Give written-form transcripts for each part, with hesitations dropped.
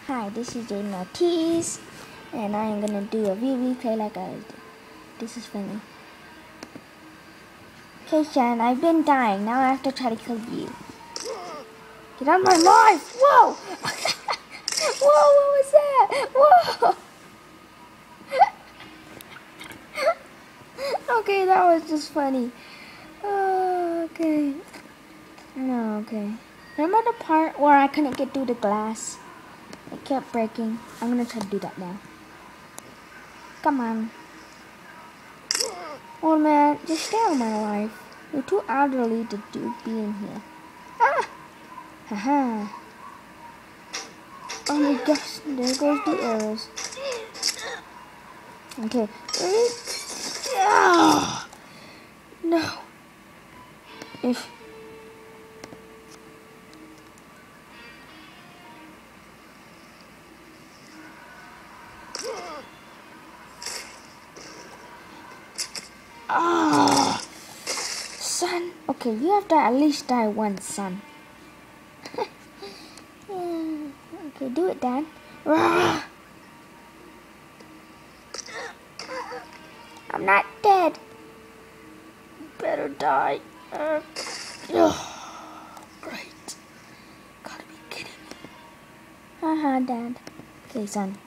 Hi, this is Jaden Ortiz, and I am gonna do a replay like I always do. This is funny. Okay, Shan, I've been dying. Now I have to try to kill you. Get out of my life! Whoa! Whoa, what was that? Whoa! Okay, that was just funny. Okay. No, okay. Remember the part where I couldn't get through the glass? It kept breaking. I'm gonna try to do that now. Come on. Old man, just stay out of my life. You're too elderly to be in here. Ah! Haha. Oh my gosh, there goes the arrows. Okay. Ah! No. If son. Okay, you have to at least die once, son. Yeah. Okay, do it, Dad. I'm not dead. Better die. Great. Gotta be kidding me. Haha, Dad. Okay, son.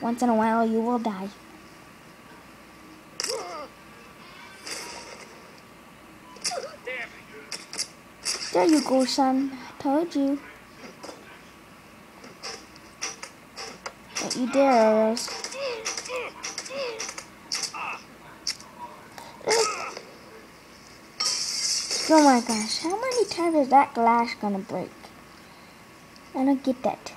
Once in a while, you will die. There you go, son. I told you. Don't you dare, arrows. Oh my gosh, how many times is that glass gonna break? I don't get that.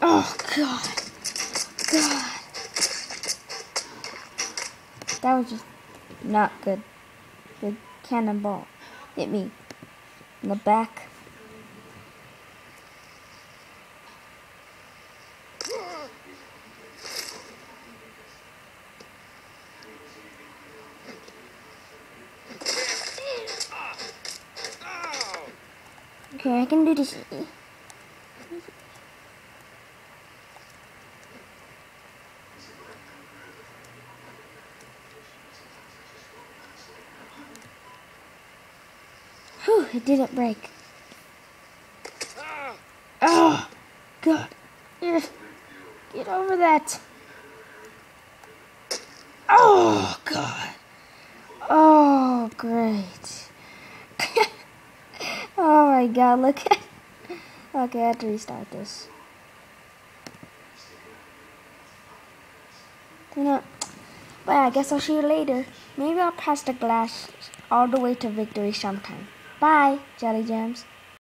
Oh God. God. That was just not good. The cannonball hit me in the back. Okay, I can do this. Whew, it didn't break. Oh, God. Get over that. Oh, God. Oh, great. Oh, my God, look at... Okay, I have to restart this. You know, but I guess I'll see you later. Maybe I'll pass the glass all the way to victory sometime. Bye, Jelly Jams.